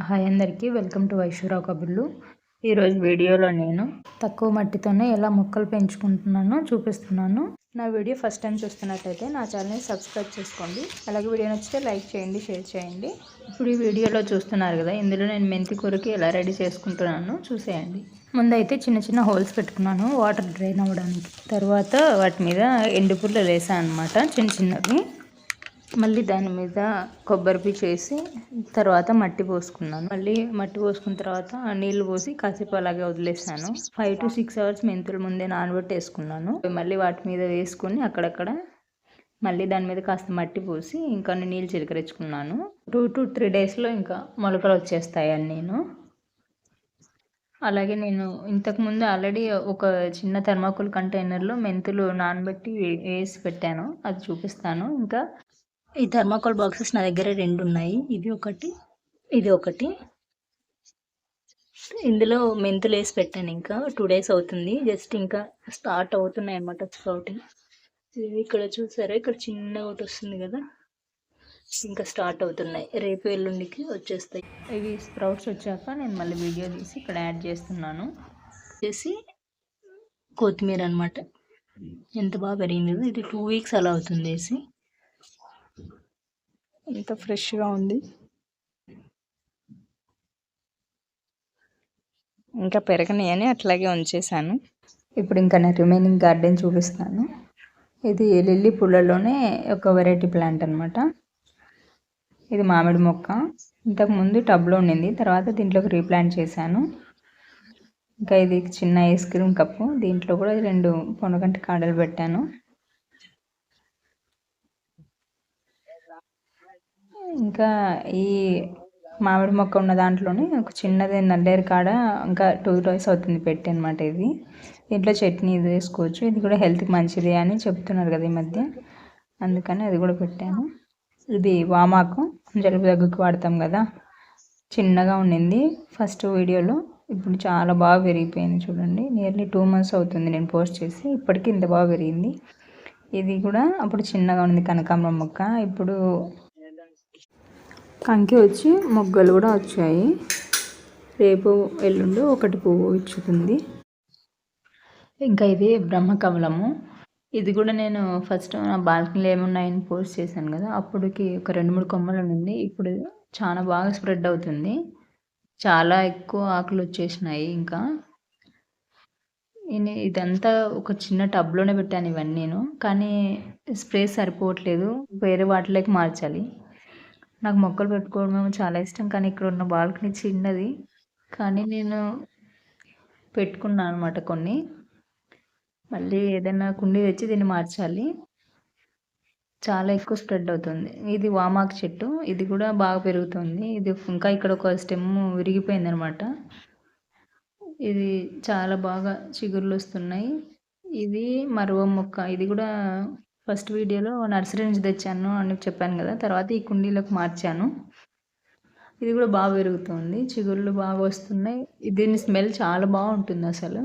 Hi అందరికీ welcome to వైశ్వరావు కబుర్లు. ఈరోజు వీడియోలో నేను తక్కువ మట్టితోనే ఎలా మొక్కలు పెంచుకుంటున్నానో చూపిస్తున్నాను. నా వీడియో ఫస్ట్ టైం చూస్తున్నట్లయితే నా ఛానల్ని సబ్స్క్రైబ్ చేసుకోండి. అలాగే వీడియో నచ్చితే లైక్ చేయండి, షేర్ చేయండి. ఇప్పుడు ఈ వీడియోలో చూస్తున్నారు కదా, ఇందులో నేను మెంతి కూరకి ఎలా రెడీ చేసుకుంటున్నానో చూసేయండి. ముందైతే చిన్న చిన్న హోల్స్ పెట్టుకున్నాను వాటర్ డ్రైన్ అవ్వడానికి. తర్వాత వాటి మీద ఎండుపుల్లలు వేసాను అనమాట, చిన్న చిన్నవి. మళ్ళీ దాని మీద కొబ్బరి పీచు వేసి తర్వాత మట్టి పోసుకున్నాను. మళ్ళీ మట్టి పోసుకున్న తర్వాత నీళ్లు పోసి కాసేపు అలాగే వదిలేసాను. 5 to 6 hours మెంతులు ముందే నానబెట్టేసుకున్నాను. మళ్ళీ వాటి మీద వేసుకొని అక్కడక్కడ మళ్ళీ దాని మీద కాస్త మట్టి పోసి ఇంకా నీళ్ళు చిలకరించుకున్నాను. 2 to 3 daysలో ఇంకా మొలకలు వచ్చేస్తాయి అని నేను. అలాగే నేను ఇంతకుముందు ఆల్రెడీ ఒక చిన్న థర్మాకోల్ కంటైనర్లో మెంతులు నానబెట్టి వేసి పెట్టాను, అది చూపిస్తాను. ఇంకా ఈ థర్మాకోల్ బాక్సెస్ నా దగ్గర 2 ఉన్నాయి, ఇది ఒకటి. ఇందులో మెంతులు వేసి పెట్టాను. ఇంకా 2 days అవుతుంది, జస్ట్ ఇంకా స్టార్ట్ అవుతున్నాయి అన్నమాట స్ప్రౌటింగ్. ఇక్కడ చూసారా, ఇక్కడ చిన్నగా ఒకటి వస్తుంది కదా, ఇంకా స్టార్ట్ అవుతున్నాయి. రేపు ఎల్లుండికి వచ్చేస్తాయి. ఇవి స్ప్రౌట్స్ వచ్చాక నేను మళ్ళీ వీడియో తీసి ఇక్కడ యాడ్ చేస్తున్నాను. చేసి కొత్తిమీర అనమాట, ఎంత బాగా పెరిగింది. ఇది 2 weeks అలా అవుతుంది వేసి. ఎంత ఫ్రెష్గా ఉంది. ఇంకా పెరగని అని అట్లాగే ఉంచేసాను. ఇప్పుడు ఇంకా నేను రిమైనింగ్ గార్డెన్ చూపిస్తాను. ఇది లిల్లీ పూలలోనే ఒక వెరైటీ ప్లాంట్ అనమాట. ఇది మామిడి మొక్క. ఇంతకుముందు టబ్లో ఉండింది, తర్వాత దీంట్లోకి రీప్లాంట్ చేశాను. ఇంకా ఇది చిన్న ఐస్ క్రీమ్ కప్పు, దీంట్లో కూడా 2 పొనగంటి కాడలు పెట్టాను. ఇంకా ఈ మామిడి మొక్క ఉన్న దాంట్లోనే ఒక చిన్నది నల్లేరు కాడ ఇంకా 2 days అవుతుంది పెట్టి అనమాట. ఇది దీంట్లో చట్నీ ఇది వేసుకోవచ్చు, ఇది కూడా హెల్త్కి మంచిది అని చెప్తున్నారు కదా ఈ మధ్య, అందుకని అది కూడా పెట్టాను. ఇది వామాకు, జలుబు దగ్గుకి వాడతాం కదా, చిన్నగా ఉండింది ఫస్ట్ వీడియోలో, ఇప్పుడు చాలా బాగా పెరిగిపోయింది. చూడండి, నియర్లీ 2 months అవుతుంది నేను పోస్ట్ చేసి, ఇప్పటికీ ఇంత బాగా పెరిగింది. ఇది కూడా అప్పుడు చిన్నగా ఉంది కనకాంబరం మొక్క, ఇప్పుడు కంకి వచ్చి మొగ్గలు కూడా వచ్చాయి. రేపు ఎల్లుండి ఒకటి పువ్వు ఇచ్చుతుంది. ఇంకా ఇది బ్రహ్మకమలము. ఇది కూడా నేను ఫస్ట్ నా బాల్కనీలో ఏమున్నాయని పోస్ట్ చేశాను కదా, అప్పటికి ఒక 2-3 కొమ్మలు ఉండింది. ఇప్పుడు చాలా బాగా స్ప్రెడ్ అవుతుంది, చాలా ఎక్కువ ఆకులు వచ్చేసినాయి. ఇంకా ఇదంతా ఒక చిన్న టబ్లోనే పెట్టాను ఇవన్నీ నేను, కానీ స్ప్రే సరిపోవట్లేదు, వేరే వాటిలోకి మార్చాలి. నాకు మొక్కలు పెట్టుకోవడం చాలా ఇష్టం, కానీ ఇక్కడ ఉన్న బాల్కనీ చిన్నది, కానీ నేను పెట్టుకున్నాను అనమాట కొన్ని. మళ్ళీ ఏదైనా కుండీ తెచ్చి దీన్ని మార్చాలి, చాలా ఎక్కువ స్ప్రెడ్ అవుతుంది. ఇది వామాకు చెట్టు, ఇది కూడా బాగా పెరుగుతుంది. ఇది ఇంకా ఇక్కడ ఒక స్టెమ్ విరిగిపోయింది అనమాట, ఇది చాలా బాగా చిగుర్లు వస్తున్నాయి. ఇది మరువ మొక్క, ఇది కూడా ఫస్ట్ వీడియోలో నర్సరీ నుంచి తెచ్చాను అని చెప్పాను కదా, తర్వాత ఈ కుండీలోకి మార్చాను. ఇది కూడా బాగా పెరుగుతుంది, చిగుళ్ళు బాగా వస్తున్నాయి. దీని స్మెల్ చాలా బాగుంటుంది అసలు.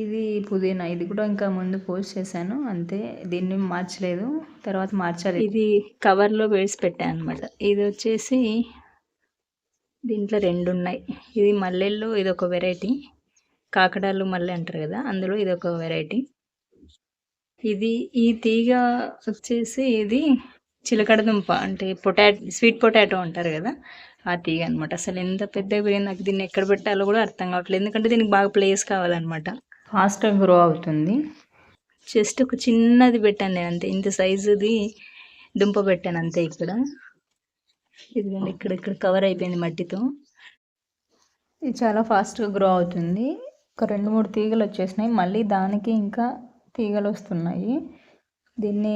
ఇది పుదీనా, ఇది కూడా ఇంకా ముందు పోస్ట్ చేశాను అంతే, దీన్ని మార్చలేదు, తర్వాత మార్చాలి. ఇది కవర్లో వేసి పెట్టాను అనమాట. ఇది వచ్చేసి దీంట్లో 2 ఉన్నాయి. ఇది మల్లెల్లో, ఇది ఒక వెరైటీ, కాకడాలు మల్లె అంటారు కదా, అందులో ఇది ఒక వెరైటీ. ఈ తీగ వచ్చేసి ఇది చిలకడ దుంప, అంటే స్వీట్ పొటాటో అంటారు కదా, ఆ తీగ అనమాట. అసలు ఎంత పెద్దగా పోయింది, నాకు దీన్ని ఎక్కడ పెట్టాలో కూడా అర్థం కావట్లేదు, ఎందుకంటే దీనికి బాగా ప్లేస్ కావాలన్నమాట, ఫాస్ట్గా గ్రో అవుతుంది. జస్ట్ ఒక చిన్నది పెట్టాను నేను అంతే, ఇంత సైజుది దుంప పెట్టాను అంతే. ఇదిగోండి, ఇక్కడ కవర్ అయిపోయింది మట్టితో. ఇది చాలా ఫాస్ట్గా గ్రో అవుతుంది. ఒక 2-3 తీగలు వచ్చేసినాయి, మళ్ళీ దానికి ఇంకా తీగలు వస్తున్నాయి. దీన్ని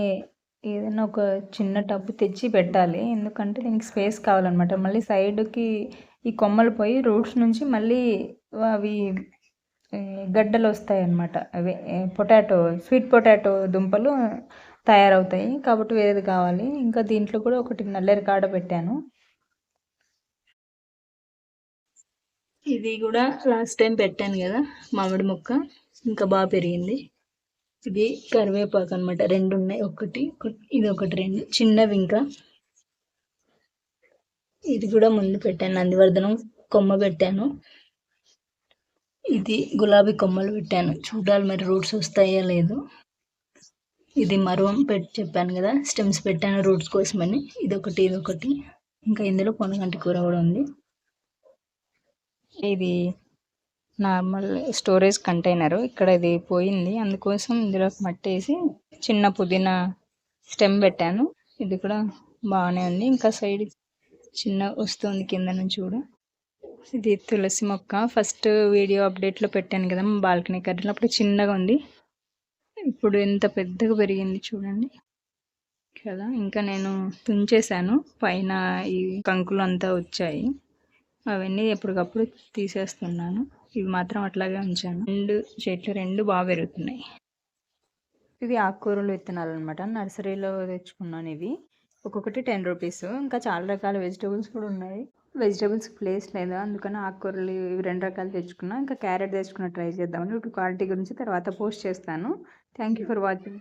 ఏదైనా ఒక చిన్న టబ్బు తెచ్చి పెట్టాలి, ఎందుకంటే దీనికి స్పేస్ కావాలన్నమాట. మళ్ళీ సైడ్కి ఈ కొమ్మలు పోయి రూట్స్ నుంచి మళ్ళీ అవి గడ్డలు వస్తాయి అన్నమాట. అవి స్వీట్ పొటాటో దుంపలు తయారవుతాయి, కాబట్టి వేరేది కావాలి. ఇంకా దీంట్లో కూడా ఒకటి నల్లేరు కాడ పెట్టాను. ఇది కూడా లాస్ట్ టైం పెట్టాను కదా మామిడి మొక్క, ఇంకా బాగా పెరిగింది. ఇది కరివేపాకు అనమాట, 2 ఉన్నాయి, ఇది ఒకటి 2 చిన్నవి. ఇంకా ఇది కూడా ముందు పెట్టాను, నందివర్ధనం కొమ్మ పెట్టాను. ఇది గులాబీ కొమ్మలు పెట్టాను, చూడాలి మరి రూట్స్ వస్తాయో లేదు. ఇది మరువం చెప్పాను కదా, స్టెమ్స్ పెట్టాను రూట్స్ కోసమని. ఇదొకటి ఇంకా ఇందులో పొనగంటి కూర కూడా ఉంది. ఇది నార్మల్ స్టోరేజ్ కంటైనరు, ఇక్కడ ఇది పోయింది, అందుకోసం ఇందులో మట్టి వేసి చిన్న పుదీనా స్టెమ్ పెట్టాను. ఇది కూడా బాగానే ఉంది. ఇంకా సైడ్ చిన్న వస్తుంది కింద నుంచి కూడా. ఇది తులసి మొక్క, ఫస్ట్ వీడియో అప్డేట్లో పెట్టాను కదా మా బాల్కనీ కర్రీలో, అప్పుడు చిన్నగా ఉంది, ఇప్పుడు ఎంత పెద్దగా పెరిగింది చూడండి కదా. ఇంకా నేను తుంచేసాను, పైన ఈ కంకులు అంతా వచ్చాయి, అవన్నీ ఎప్పటికప్పుడు తీసేస్తున్నాను. ఇవి మాత్రం అట్లాగే ఉంచాను. చెట్లు రెండు బాగా పెరుగుతున్నాయి. ఇవి ఆకుకూరలు విత్తనాలు అనమాట, నర్సరీలో తెచ్చుకున్నాను. ఇవి ఒక్కొక్కటి 10 రూపీస్. ఇంకా చాలా రకాల వెజిటేబుల్స్ కూడా ఉన్నాయి. వెజిటేబుల్స్ ప్లేస్ లేదా, అందుకని ఆకుకూరలు ఇవి 2 రకాలు తెచ్చుకున్నా. ఇంకా క్యారెట్ తెచ్చుకున్న ట్రై చేద్దామని. ఇప్పుడు క్వాలిటీ గురించి తర్వాత పోస్ట్ చేస్తాను. Thank you for watching.